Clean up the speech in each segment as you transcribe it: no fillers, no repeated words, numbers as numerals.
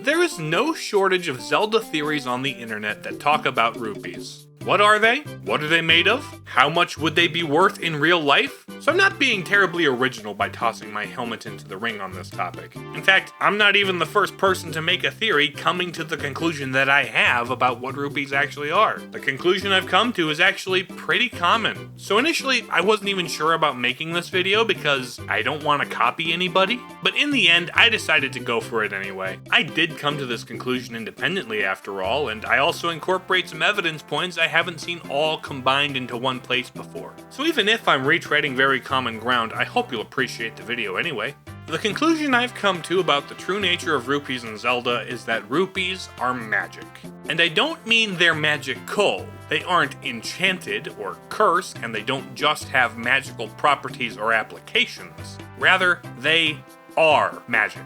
There is no shortage of Zelda theories on the internet that talk about rupees. What are they? What are they made of? How much would they be worth in real life? So I'm not being terribly original by tossing my helmet into the ring on this topic. In fact, I'm not even the first person to make a theory coming to the conclusion that I have about what rupees actually are. The conclusion I've come to is actually pretty common. So initially, I wasn't even sure about making this video because I don't want to copy anybody, but in the end, I decided to go for it anyway. I did come to this conclusion independently after all, and I also incorporate some evidence points I haven't seen all combined into one place before. So even if I'm retreading very common ground, I hope you'll appreciate the video anyway. The conclusion I've come to about the true nature of rupees in Zelda is that rupees are magic. And I don't mean they're magical. They aren't enchanted or cursed, and they don't just have magical properties or applications. Rather, they are magic.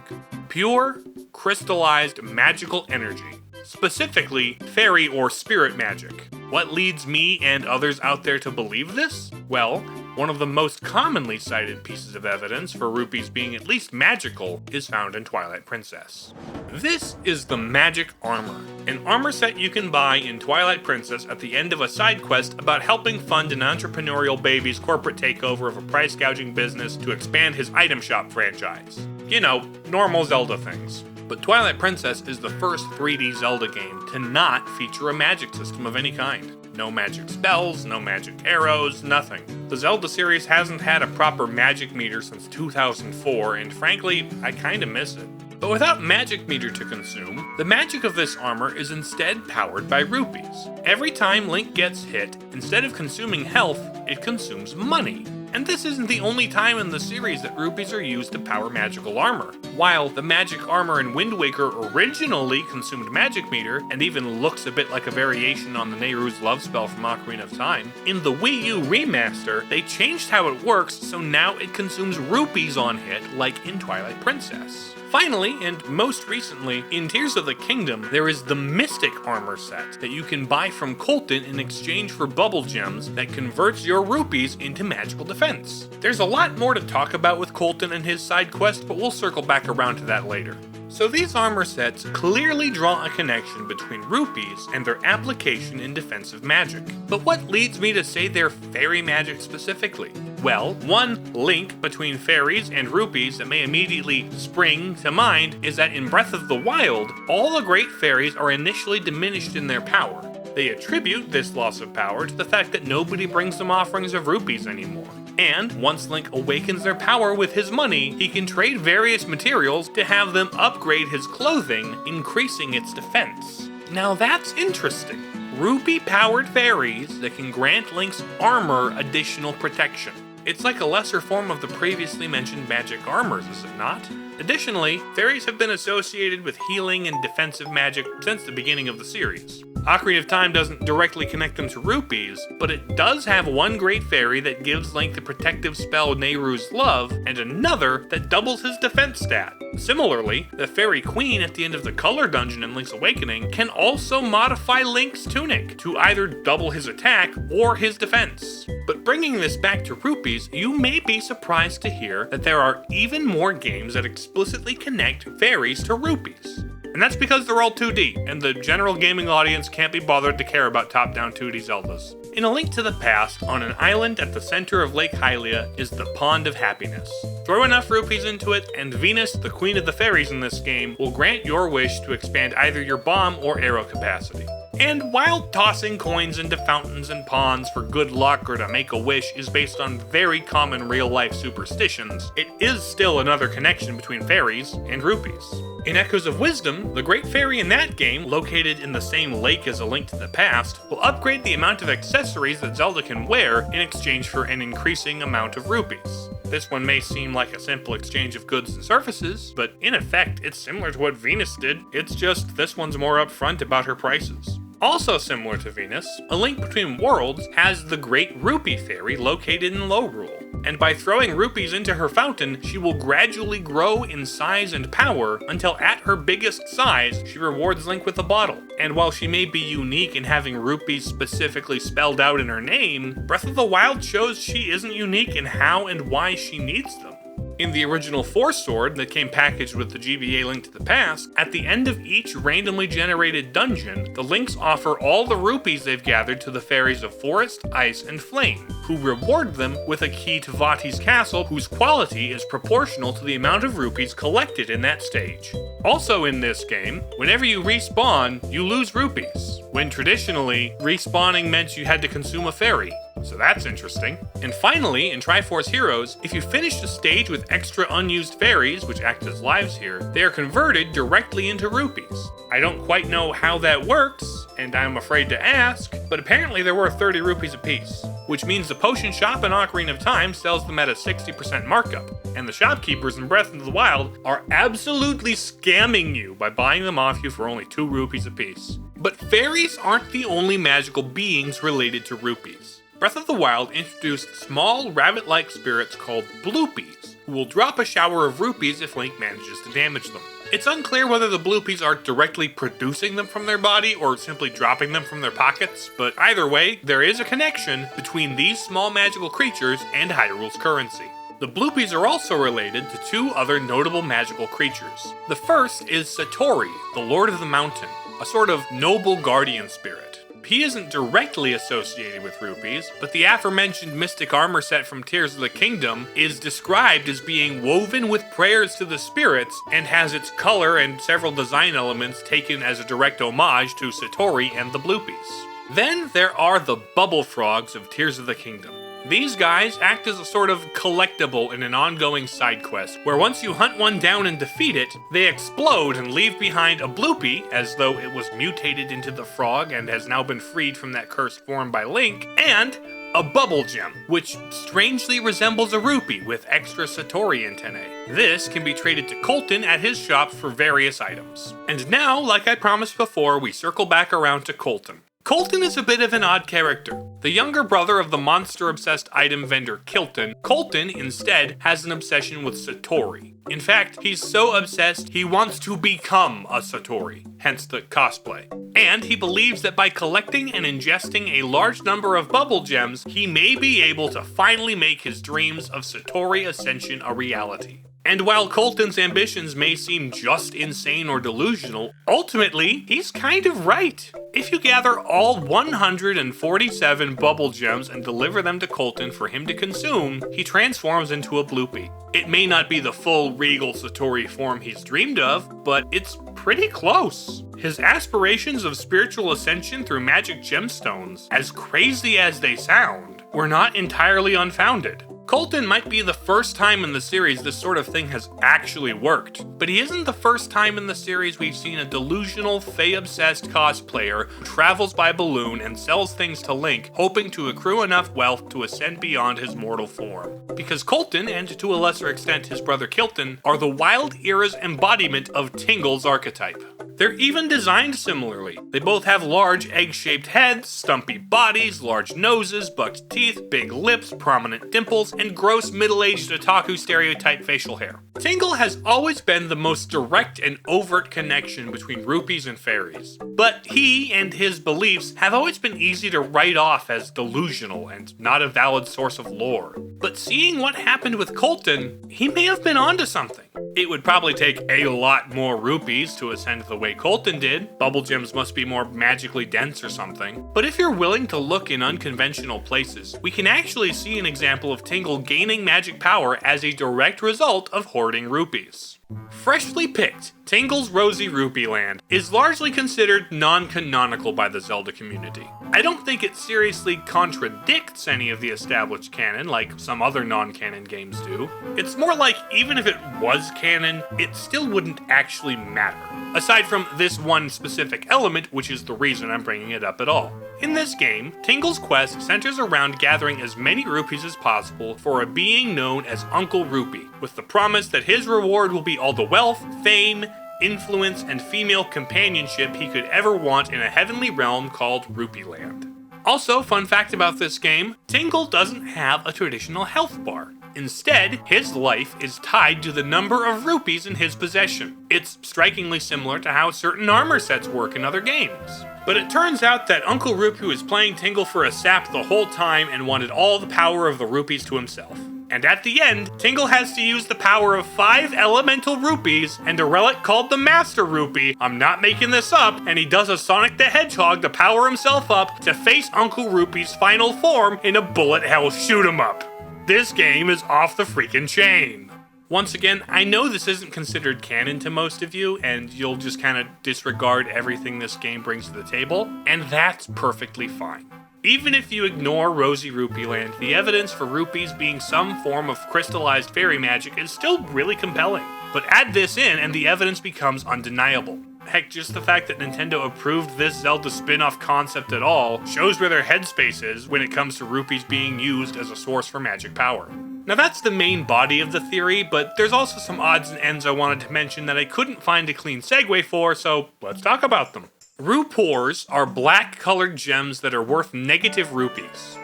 Pure, crystallized magical energy. Specifically, fairy or spirit magic. What leads me and others out there to believe this? Well, one of the most commonly cited pieces of evidence for rupees being at least magical is found in Twilight Princess. This is the Magic Armor, an armor set you can buy in Twilight Princess at the end of a side quest about helping fund an entrepreneurial baby's corporate takeover of a price gouging business to expand his item shop franchise. You know, normal Zelda things. But Twilight Princess is the first 3D Zelda game to not feature a magic system of any kind. No magic spells, no magic arrows, nothing. The Zelda series hasn't had a proper magic meter since 2004, and frankly, I kinda miss it. But without magic meter to consume, the magic of this armor is instead powered by rupees. Every time Link gets hit, instead of consuming health, it consumes money. And this isn't the only time in the series that rupees are used to power magical armor. While the magic armor in Wind Waker originally consumed magic meter, and even looks a bit like a variation on the Nehru's love spell from Ocarina of Time, in the Wii U remaster, they changed how it works so now it consumes rupees on hit like in Twilight Princess. Finally, and most recently, in Tears of the Kingdom, there is the Mystic Armor set that you can buy from Koltin in exchange for bubble gems that converts your rupees into magical defense. There's a lot more to talk about with Koltin and his side quest, but we'll circle back around to that later. So these armor sets clearly draw a connection between rupees and their application in defensive magic. But what leads me to say they're fairy magic specifically? Well, one link between fairies and rupees that may immediately spring to mind is that in Breath of the Wild, all the Great Fairies are initially diminished in their power. They attribute this loss of power to the fact that nobody brings them offerings of rupees anymore. And once Link awakens their power with his money, he can trade various materials to have them upgrade his clothing, increasing its defense. Now that's interesting. Rupee-powered fairies that can grant Link's armor additional protection. It's like a lesser form of the previously mentioned magic armors, is it not? Additionally, fairies have been associated with healing and defensive magic since the beginning of the series. Ocarina of Time doesn't directly connect them to rupees, but it does have one great fairy that gives Link the protective spell Nehru's Love, and another that doubles his defense stat. Similarly, the Fairy Queen at the end of the Color Dungeon in Link's Awakening can also modify Link's tunic to either double his attack or his defense. But bringing this back to rupees, you may be surprised to hear that there are even more games that explicitly connect fairies to rupees. And that's because they're all 2D, and the general gaming audience can't be bothered to care about top-down 2D Zeldas. In A Link to the Past, on an island at the center of Lake Hylia is the Pond of Happiness. Throw enough rupees into it, and Venus, the queen of the fairies in this game, will grant your wish to expand either your bomb or arrow capacity. And while tossing coins into fountains and ponds for good luck or to make a wish is based on very common real-life superstitions, it is still another connection between fairies and rupees. In Echoes of Wisdom, the Great Fairy in that game, located in the same lake as A Link to the Past, will upgrade the amount of accessories that Zelda can wear in exchange for an increasing amount of rupees. This one may seem like a simple exchange of goods and services, but in effect, it's similar to what Venus did, it's just this one's more upfront about her prices. Also similar to Venus, A Link Between Worlds has the Great Rupee Fairy located in Lorule, and by throwing rupees into her fountain, she will gradually grow in size and power until at her biggest size, she rewards Link with a bottle. And while she may be unique in having rupees specifically spelled out in her name, Breath of the Wild shows she isn't unique in how and why she needs them. In the original Force Sword that came packaged with the GBA Link to the Past, at the end of each randomly generated dungeon, the Links offer all the rupees they've gathered to the fairies of Forest, Ice, and Flame, who reward them with a key to Vati's castle whose quality is proportional to the amount of rupees collected in that stage. Also in this game, whenever you respawn, you lose rupees, when traditionally, respawning meant you had to consume a fairy. So that's interesting. And finally, in Triforce Heroes, if you finish a stage with extra unused fairies, which act as lives here, they are converted directly into rupees. I don't quite know how that works, and I'm afraid to ask, but apparently they're worth 30 rupees apiece, which means the potion shop in Ocarina of Time sells them at a 60% markup, and the shopkeepers in Breath of the Wild are absolutely scamming you by buying them off you for only 2 rupees apiece. But fairies aren't the only magical beings related to rupees. Breath of the Wild introduced small, rabbit-like spirits called Bloopies, who will drop a shower of rupees if Link manages to damage them. It's unclear whether the Bloopies are directly producing them from their body or simply dropping them from their pockets, but either way, there is a connection between these small magical creatures and Hyrule's currency. The Bloopies are also related to 2 other notable magical creatures. The first is Satori, the Lord of the Mountain, a sort of noble guardian spirit. He isn't directly associated with rupees, but the aforementioned mystic armor set from Tears of the Kingdom is described as being woven with prayers to the spirits and has its color and several design elements taken as a direct homage to Satori and the Bloopies. Then there are the Bubble Frogs of Tears of the Kingdom. These guys act as a sort of collectible in an ongoing side quest, where once you hunt one down and defeat it, they explode and leave behind a Bloopie, as though it was mutated into the frog and has now been freed from that cursed form by Link, and a Bubble Gem, which strangely resembles a rupee with extra Satori antennae. This can be traded to Koltin at his shop for various items. And now, like I promised before, we circle back around to Koltin. Koltin is a bit of an odd character. The younger brother of the monster-obsessed item vendor Kilton, Koltin instead has an obsession with Satori. In fact, he's so obsessed he wants to become a Satori, hence the cosplay. And he believes that by collecting and ingesting a large number of bubble gems, he may be able to finally make his dreams of Satori ascension a reality. And while Koltin's ambitions may seem just insane or delusional, ultimately, he's kind of right. If you gather all 147 bubble gems and deliver them to Koltin for him to consume, he transforms into a Bloopie. It may not be the full regal Satori form he's dreamed of, but it's pretty close. His aspirations of spiritual ascension through magic gemstones, as crazy as they sound, were not entirely unfounded. Koltin might be the first time in the series this sort of thing has actually worked, but he isn't the first time in the series we've seen a delusional, Fae-obsessed cosplayer who travels by balloon and sells things to Link, hoping to accrue enough wealth to ascend beyond his mortal form. Because Koltin, and to a lesser extent his brother Kilton, are the Wild Era's embodiment of Tingle's archetype. They're even designed similarly. They both have large egg-shaped heads, stumpy bodies, large noses, bucked teeth, big lips, prominent dimples, and gross middle-aged otaku stereotype facial hair. Tingle has always been the most direct and overt connection between rupees and fairies. But he and his beliefs have always been easy to write off as delusional and not a valid source of lore. But seeing what happened with Koltin, he may have been onto something. It would probably take a lot more rupees to ascend the way Koltin did. Bubble gems must be more magically dense or something. But if you're willing to look in unconventional places, we can actually see an example of Tingle gaining magic power as a direct result of hoarding rupees. Freshly picked, Tingle's Rosy Rupeeland is largely considered non-canonical by the Zelda community. I don't think it seriously contradicts any of the established canon like some other non-canon games do. It's more like even if it was canon, it still wouldn't actually matter. Aside from this one specific element, which is the reason I'm bringing it up at all. In this game, Tingle's quest centers around gathering as many rupees as possible for a being known as Uncle Rupee, with the promise that his reward will be all the wealth, fame, influence, and female companionship he could ever want in a heavenly realm called Rupeeland. Also, fun fact about this game, Tingle doesn't have a traditional health bar. Instead, his life is tied to the number of rupees in his possession. It's strikingly similar to how certain armor sets work in other games. But it turns out that Uncle Rupee was playing Tingle for a sap the whole time and wanted all the power of the rupees to himself. And at the end, Tingle has to use the power of 5 elemental rupees and a relic called the Master Rupee, I'm not making this up, and he does a Sonic the Hedgehog to power himself up to face Uncle Rupee's final form in a bullet hell shoot 'em up. This game is off the freaking chain. Once again, I know this isn't considered canon to most of you, and you'll just kind of disregard everything this game brings to the table, and that's perfectly fine. Even if you ignore Rosy Rupeeland, the evidence for rupees being some form of crystallized fairy magic is still really compelling. But add this in and the evidence becomes undeniable. Heck, just the fact that Nintendo approved this Zelda spin-off concept at all shows where their headspace is when it comes to rupees being used as a source for magic power. Now that's the main body of the theory, but there's also some odds and ends I wanted to mention that I couldn't find a clean segue for, so let's talk about them. Rupees are black-colored gems that are worth negative rupees.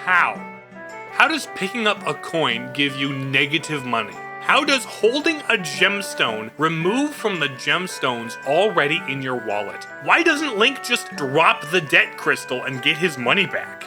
How? How does picking up a coin give you negative money? How does holding a gemstone remove from the gemstones already in your wallet? Why doesn't Link just drop the debt crystal and get his money back?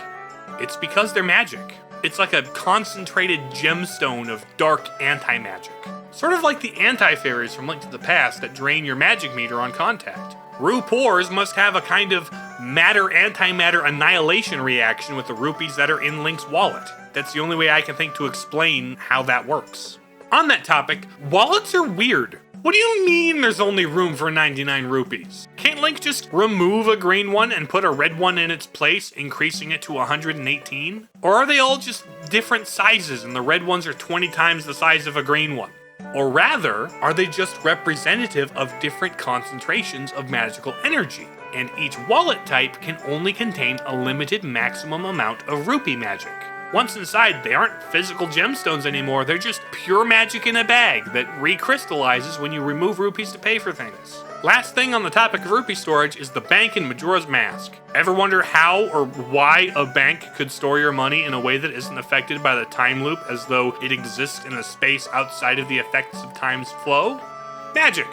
It's because they're magic. It's like a concentrated gemstone of dark anti-magic. Sort of like the anti-fairies from Link to the Past that drain your magic meter on contact. Rupees must have a kind of matter-antimatter annihilation reaction with the rupees that are in Link's wallet. That's the only way I can think to explain how that works. On that topic, wallets are weird. What do you mean there's only room for 99 rupees? Can't Link just remove a green one and put a red one in its place, increasing it to 118? Or are they all just different sizes and the red ones are 20 times the size of a green one? Or rather, are they just representative of different concentrations of magical energy? And each wallet type can only contain a limited maximum amount of rupee magic. Once inside, they aren't physical gemstones anymore, they're just pure magic in a bag that recrystallizes when you remove rupees to pay for things. Last thing on the topic of rupee storage is the bank in Majora's Mask. Ever wonder how or why a bank could store your money in a way that isn't affected by the time loop as though it exists in a space outside of the effects of time's flow? Magic.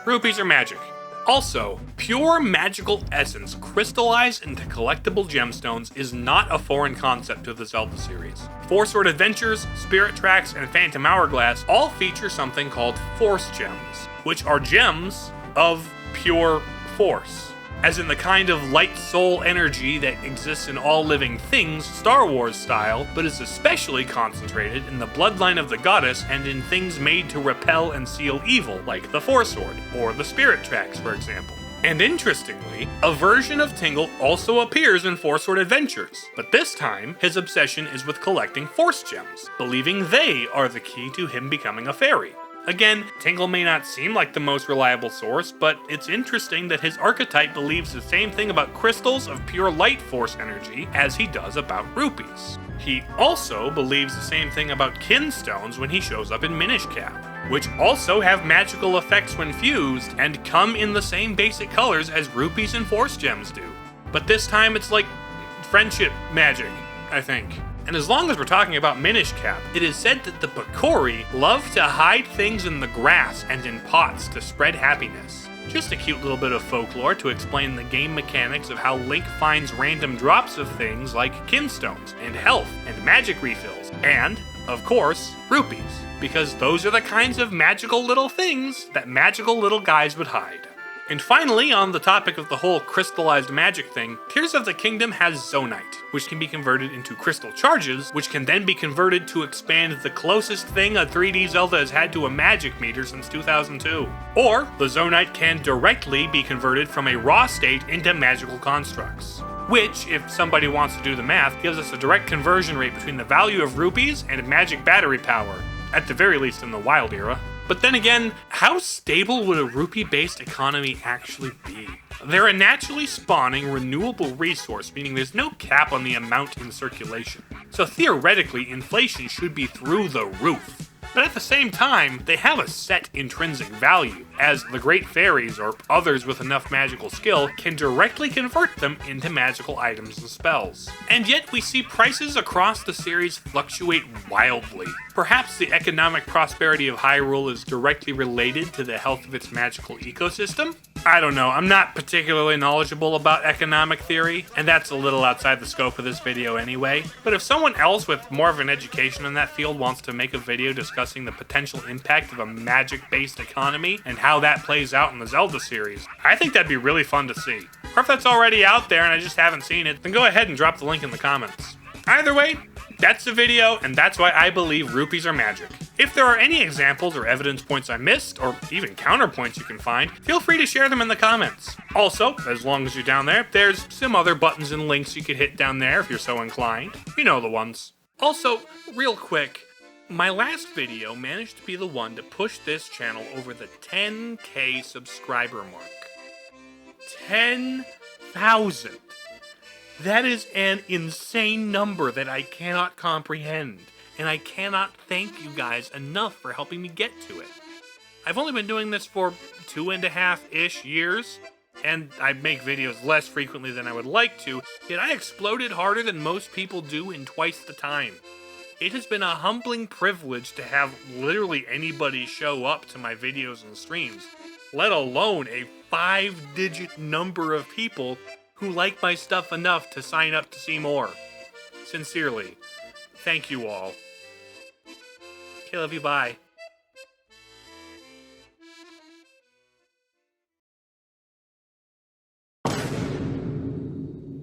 Rupees are magic. Also, pure magical essence crystallized into collectible gemstones is not a foreign concept to the Zelda series. Four Sword Adventures, Spirit Tracks, and Phantom Hourglass all feature something called Force Gems, which are gems of pure force, as in the kind of light soul energy that exists in all living things, Star Wars style, but is especially concentrated in the bloodline of the goddess and in things made to repel and seal evil, like the Force Sword, or the Spirit Tracks, for example. And interestingly, a version of Tingle also appears in Four Sword Adventures, but this time, his obsession is with collecting Force Gems, believing they are the key to him becoming a fairy. Again, Tingle may not seem like the most reliable source, but it's interesting that his archetype believes the same thing about crystals of pure light force energy as he does about rupees. He also believes the same thing about kinstones when he shows up in Minish Cap, which also have magical effects when fused and come in the same basic colors as rupees and force gems do. But this time it's like friendship magic, I think. And as long as we're talking about Minish Cap, it is said that the Bakori love to hide things in the grass and in pots to spread happiness. Just a cute little bit of folklore to explain the game mechanics of how Link finds random drops of things like kinstones, and health, and magic refills, and, of course, rupees, because those are the kinds of magical little things that magical little guys would hide. And finally, on the topic of the whole crystallized magic thing, Tears of the Kingdom has Zonite, which can be converted into crystal charges, which can then be converted to expand the closest thing a 3D Zelda has had to a magic meter since 2002. Or, the Zonite can directly be converted from a raw state into magical constructs. Which, if somebody wants to do the math, gives us a direct conversion rate between the value of rupees and magic battery power, at the very least in the Wild era. But then again, how stable would a rupee-based economy actually be? They're a naturally spawning, renewable resource, meaning there's no cap on the amount in circulation. So theoretically, inflation should be through the roof. But at the same time, they have a set intrinsic value, as the Great Fairies, or others with enough magical skill, can directly convert them into magical items and spells. And yet we see prices across the series fluctuate wildly. Perhaps the economic prosperity of Hyrule is directly related to the health of its magical ecosystem? I don't know, I'm not particularly knowledgeable about economic theory, and that's a little outside the scope of this video anyway. But if someone else with more of an education in that field wants to make a video discussing the potential impact of a magic-based economy and how that plays out in the Zelda series, I think that'd be really fun to see. Or if that's already out there and I just haven't seen it, then go ahead and drop the link in the comments. Either way, that's the video, and that's why I believe rupees are magic. If there are any examples or evidence points I missed, or even counterpoints you can find, feel free to share them in the comments. Also, as long as you're down there, there's some other buttons and links you could hit down there if you're so inclined. You know the ones. Also, real quick, my last video managed to be the one to push this channel over the 10K subscriber mark. 10,000. That is an insane number that I cannot comprehend, and I cannot thank you guys enough for helping me get to it. I've only been doing this for 2.5-ish years, and I make videos less frequently than I would like to, yet I exploded harder than most people do in twice the time. It has been a humbling privilege to have literally anybody show up to my videos and streams, let alone a 5-digit number of people who like my stuff enough to sign up to see more. Sincerely, thank you all. Okay, love you, bye.